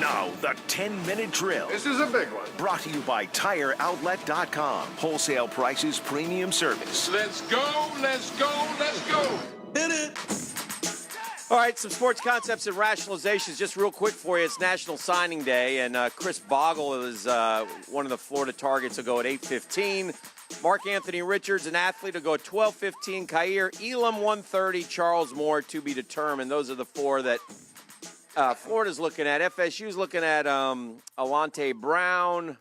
Now, the 10-minute drill. This is a big one. Brought to you by TireOutlet.com. Wholesale prices, premium service. Let's go, let's go, let's go. Hit it. All right, some sports concepts and rationalizations just real quick for you. It's National Signing Day, and Chris Bogle is one of the Florida targets. Will go at 8:15. Mark Anthony Richards, an athlete, will go at 12:15. Kaiir Elam, 1:30. Charles Moore, to be determined. Those are the four that Florida's looking at. FSU's looking at Alante Brown,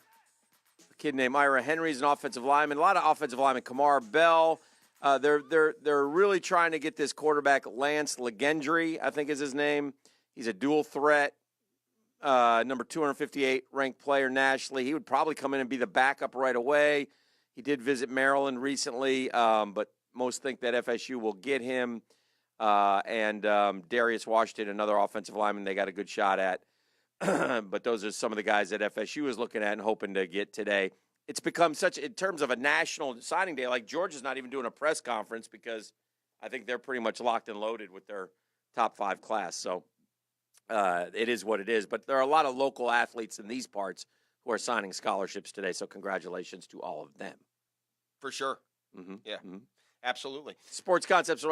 a kid named Ira Henry's an offensive lineman. A lot of offensive linemen. Kamar Bell. They're really trying to get this quarterback Lance Legendry, I think is his name. He's a dual threat, number 258 ranked player nationally. He would probably come in and be the backup right away. He did visit Maryland recently, but most think that FSU will get him. And Darius Washington, another offensive lineman they got a good shot at. But those are some of the guys that FSU is looking at and hoping to get today. It's become such, in terms of a national signing day, like Georgia's not even doing a press conference because I think they're pretty much locked and loaded with their top 5 class. So it is what it is. But there are a lot of local athletes in these parts who are signing scholarships today. So congratulations to all of them. For sure. Mm-hmm. Yeah, mm-hmm. Absolutely. Sports concepts and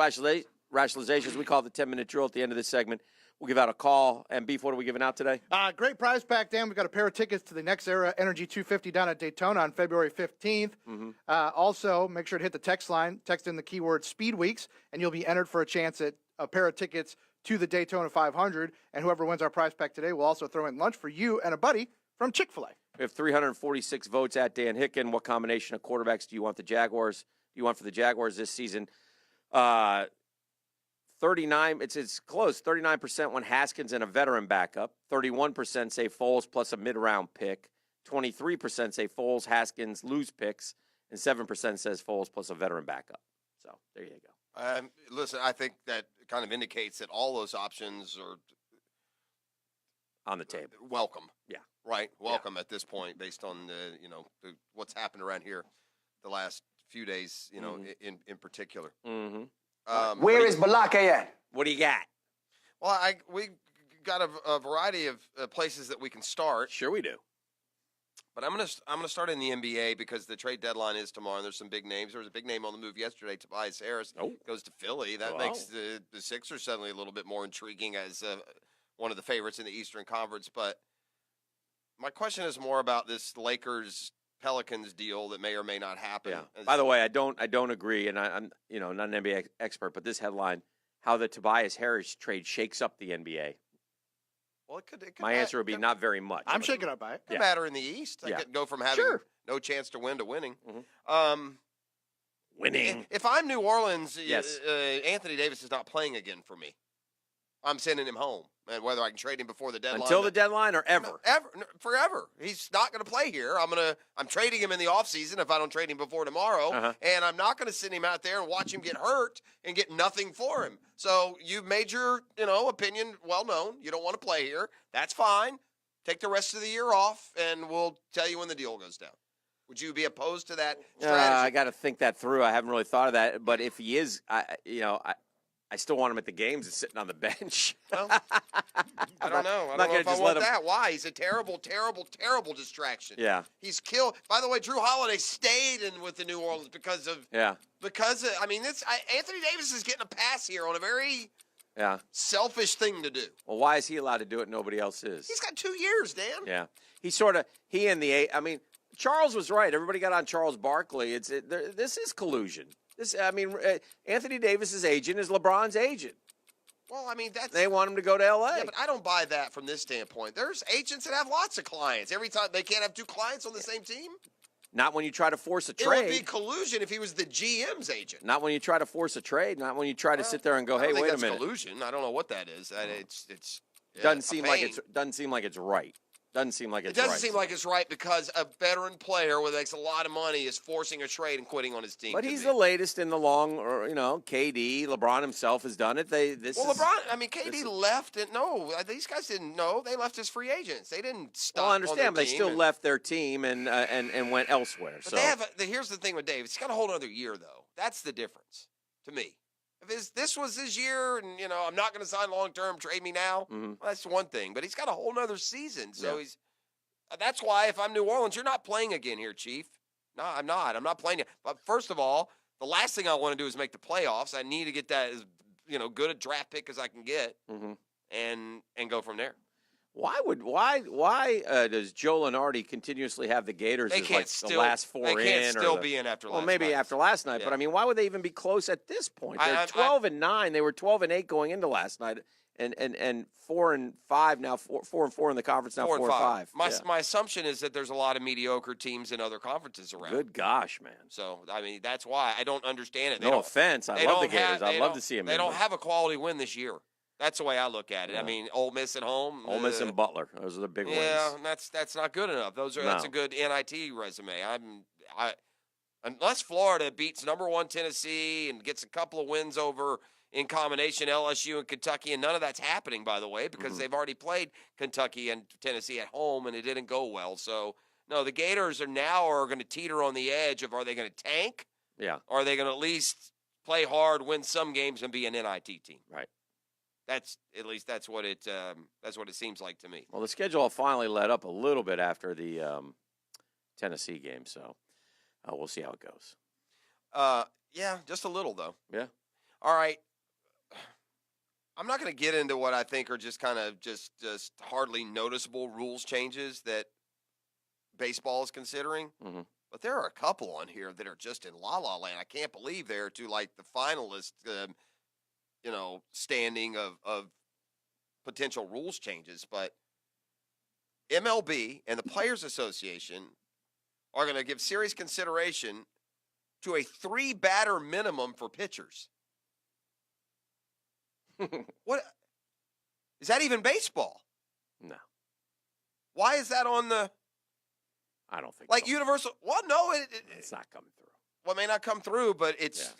rationalizations. We call it the 10-minute drill at the end of this segment. We'll give out a call. And Beef, what are we giving out today? Great prize pack, Dan. We've got a pair of tickets to the Next Era Energy 250 down at Daytona on February 15th. Mm-hmm. Also, make sure to hit the text line. Text in the keyword Speed Weeks, and you'll be entered for a chance at a pair of tickets to the Daytona 500. And whoever wins our prize pack today will also throw in lunch for you and a buddy from Chick-fil-A. We have 346 votes at Dan Hicken. What combination of quarterbacks do you want the Jaguars? Do you want for the Jaguars this season? 39. It's close. 39% want Haskins and a veteran backup. 31% say Foles plus a mid-round pick. 23% say Foles, Haskins, lose picks, and 7% says Foles plus a veteran backup. So there you go. Listen, I think that kind of indicates that all those options are on the table. Welcome. Yeah. Right. Welcome at this point, based on what's happened around here the last few days. In particular. Mm-hmm. Where is Balake at? What do you got? Well, we got a variety of places that we can start. Sure, we do. But I'm gonna start in the NBA because the trade deadline is tomorrow, and there's some big names. There was a big name on the move yesterday. Tobias Harris goes to Philly. That makes the Sixers suddenly a little bit more intriguing as one of the favorites in the Eastern Conference. But my question is more about this Lakers-Pelicans deal that may or may not happen. Yeah. By the way, I don't agree, and I'm not an NBA expert, but this headline, how the Tobias Harris trade shakes up the NBA. Well, it could My answer would be not very much. I'm shaken up by it. Could matter in the East. I could go from having no chance to win to winning. Mm-hmm. Winning. If I'm New Orleans, yes. Anthony Davis is not playing again for me. I'm sending him home. And whether I can trade him before the deadline. Until the deadline or ever? Forever. He's not going to play here. I'm trading him in the offseason if I don't trade him before tomorrow. Uh-huh. And I'm not going to send him out there and watch him get hurt and get nothing for him. So you've made your, opinion well known. You don't want to play here. That's fine. Take the rest of the year off, and we'll tell you when the deal goes down. Would you be opposed to that strategy? I got to think that through. I haven't really thought of that. But if he is, I still want him at the games and sitting on the bench. Well, I don't know. I don't know if I want that. Why? He's a terrible, terrible, terrible distraction. Yeah. He's killed. By the way, Drew Holiday stayed with the New Orleans because of. Anthony Davis is getting a pass here on a very selfish thing to do. Well, why is he allowed to do it and nobody else is? He's got 2 years, Dan. Yeah. Charles was right. Everybody got on Charles Barkley. This is collusion. Anthony Davis's agent is LeBron's agent. Well, they want him to go to L.A. Yeah, but I don't buy that from this standpoint. There's agents that have lots of clients. Every time they can't have 2 clients on the same team. Not when you try to force a trade. It would be collusion if he was the GM's agent. Not when you try to force a trade. Not when you try to sit there and go, "Hey, wait a minute." Collusion. I don't know what that is. It's doesn't seem like it's right. Doesn't seem like it's right. It doesn't seem like it's right because a veteran player who makes a lot of money is forcing a trade and quitting on his team. But he's the latest in the long, KD, LeBron himself has done it. KD left. These guys didn't know. They left as free agents. They didn't stop. Well, I understand, but they still left their team and went elsewhere. But here's the thing with Davis. He's got a whole other year, though. That's the difference to me. if this was his year and, I'm not going to sign long-term, trade me now, well, that's one thing. But he's got a whole nother season. So that's why if I'm New Orleans, you're not playing again here, Chief. No, I'm not. I'm not playing it. But first of all, the last thing I want to do is make the playoffs. I need to get that as, good a draft pick as I can get and go from there. Why does Joe Lunardi continuously have the Gators They as can't like still, the last four in? They can't still be in after last night. Well, maybe after last night, but I mean, why would they even be close at this point? They're 12-9. They were 12-8 going into last night, and 4-5 now. 4-4 in the conference now. 4-5. My assumption is that there's a lot of mediocre teams in other conferences around. Good gosh, man. So I mean, that's why I don't understand it. No offense, I love the Gators. I'd love to see them. They don't have a quality win this year. That's the way I look at it. Yeah. I mean, Ole Miss at home. Ole Miss and Butler. Those are the big wins. Yeah, that's not good enough. That's a good NIT resume. Unless Florida beats number 1 Tennessee and gets a couple of wins over in combination LSU and Kentucky, and none of that's happening, by the way, because they've already played Kentucky and Tennessee at home and it didn't go well. So no, the Gators are going to teeter on the edge of, are they going to tank? Yeah. Or are they going to at least play hard, win some games, and be an NIT team? Right. That's what it seems like to me. Well, the schedule finally let up a little bit after the Tennessee game, so we'll see how it goes. Yeah, just a little though. Yeah. All right. I'm not going to get into what I think are just kind of just hardly noticeable rules changes that baseball is considering. But there are a couple on here that are just in la-la land. I can't believe they're to like the finalist standing of potential rules changes. But MLB and the Players Association are going to give serious consideration to a 3-batter minimum for pitchers. What is that even baseball? No. Why is that on the? I don't think like so. universal. Well, no, it's not coming through. Well, it may not come through, but it's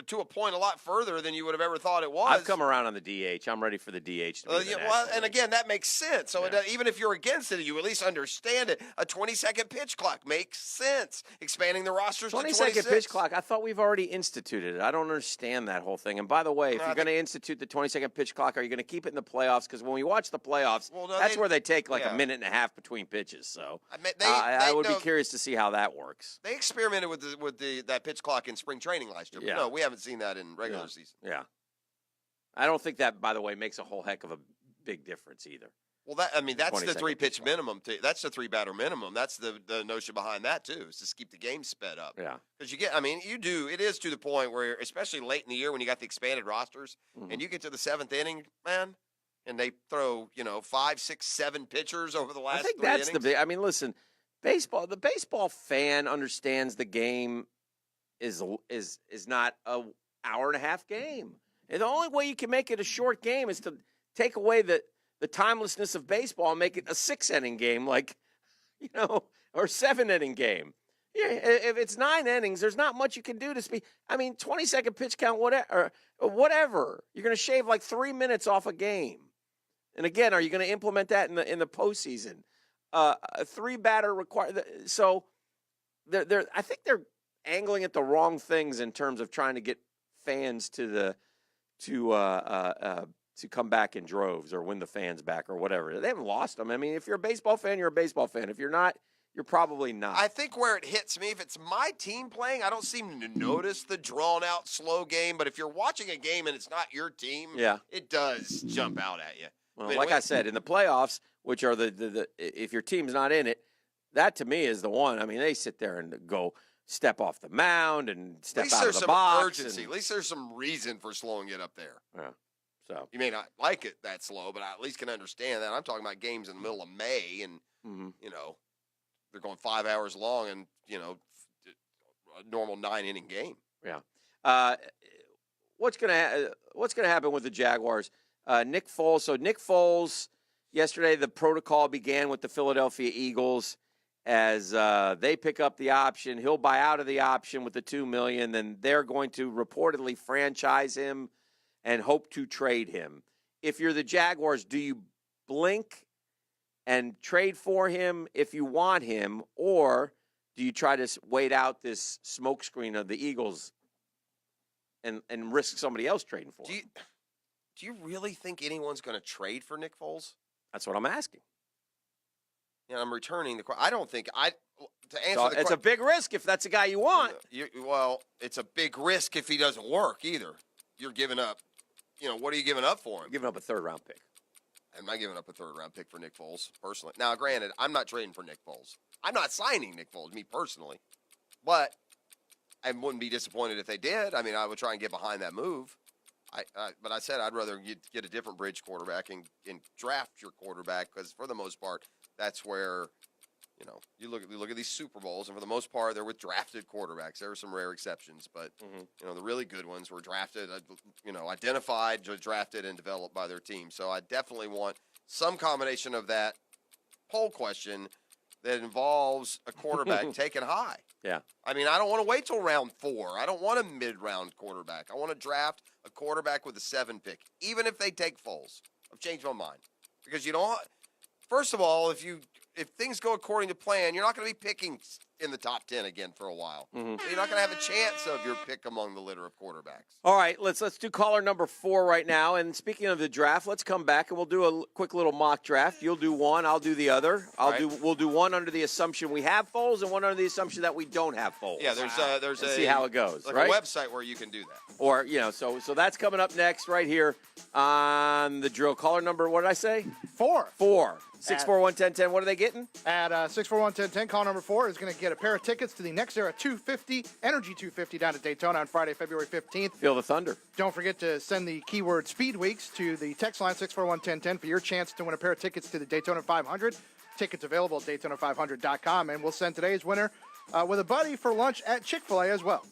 to a point a lot further than you would have ever thought it was. I've come around on the DH. I'm ready for the DH. And again, that makes sense. So even if you're against it, you at least understand it. A 20-second pitch clock makes sense. Expanding the rosters to 20-second pitch clock. I thought we've already instituted it. I don't understand that whole thing. And by the way, if you're going to institute the 20-second pitch clock, are you going to keep it in the playoffs? Because when we watch the playoffs, that's where they take like a minute and a half between pitches. So I would be curious to see how that works. They experimented with that pitch clock in spring training last year. But no, we haven't seen that in regular season. Yeah. I don't think that, by the way, makes a whole heck of a big difference either. Well, that's the 3-pitch minimum. That's the 3-batter minimum. That's the notion behind that, too, is to keep the game sped up. Yeah. Because it is to the point where, especially late in the year when you got the expanded rosters, and you get to the 7th inning, man, and they throw, 5, 6, 7 pitchers over the last 3 innings. I think that's the big. I mean, listen, the baseball fan understands the game is not a hour and a half game. And the only way you can make it a short game is to take away the timelessness of baseball and make it a 6-inning game, or 7-inning game. Yeah, if it's 9 innings, there's not much you can do to speed. 20-second pitch count, whatever. You're going to shave like 3 minutes off a game. And again, are you going to implement that in the postseason? A 3-batter required. So I think they're angling at the wrong things in terms of trying to get fans to come back in droves or win the fans back or whatever. They haven't lost them. If you're a baseball fan, you're a baseball fan. If you're not, you're probably not. I think where it hits me, if it's my team playing, I don't seem to notice the drawn-out, slow game. But if you're watching a game and it's not your team, it does jump out at you. Well, I said, in the playoffs, which are the if your team's not in it, that to me is the one. They sit there and go step off the mound and step out of the box. Urgency. At least there's some reason for slowing it up there. Yeah. So you may not like it that slow, but I at least can understand that. I'm talking about games in the middle of May, and they're going 5 hours long, and a normal 9-inning game. Yeah. What's gonna happen with the Jaguars? Nick Foles. So Nick Foles, yesterday the protocol began with the Philadelphia Eagles. As they pick up the option, he'll buy out of the option with the $2 million. Then they're going to reportedly franchise him and hope to trade him. If you're the Jaguars, do you blink and trade for him if you want him, or do you try to wait out this smokescreen of the Eagles and risk somebody else trading for him. Do you really think anyone's going to trade for Nick Foles? That's what I'm asking. Yeah, I'm returning the question. I don't think to answer So the it's a big risk if that's the guy you want. Well, it's a big risk if he doesn't work either. You're giving up. What are you giving up for him? You're giving up a third-round pick. I'm not giving up a third-round pick for Nick Foles, personally. Now, granted, I'm not trading for Nick Foles. I'm not signing Nick Foles, me personally. But I wouldn't be disappointed if they did. I mean, I would try and get behind that move. But I said I'd rather get a different bridge quarterback and draft your quarterback because, for the most part, that's where, you look at these Super Bowls, and for the most part, they're with drafted quarterbacks. There are some rare exceptions, but, the really good ones were drafted, identified, drafted, and developed by their team. So I definitely want some combination of that poll question that involves a quarterback taken high. Yeah. I mean, I don't want to wait till round 4. I don't want a mid-round quarterback. I want to draft a quarterback with a 7 pick, even if they take Foles. I've changed my mind because first of all, if things go according to plan, you're not going to be picking in the top 10 again for a while. So you're not going to have a chance of your pick among the litter of quarterbacks. All right, let's do caller number 4 right now. And speaking of the draft, let's come back and we'll do a quick little mock draft. You'll do one, I'll do the other. We'll do one under the assumption we have Foles and one under the assumption that we don't have Foles. Yeah, there's see how it goes. Like right? a website where you can do that. Or so that's coming up next right here on the drill. Caller number, what did I say? 4. 641-1010. What are they getting? At 641-1010, call number 4 is going to get a pair of tickets to the Next Era 250, Energy 250 down at Daytona on Friday, February 15th. Feel the thunder. Don't forget to send the keyword Speed Weeks to the text line 641-1010 for your chance to win a pair of tickets to the Daytona 500. Tickets available at Daytona500.com, and we'll send today's winner with a buddy for lunch at Chick-fil-A as well.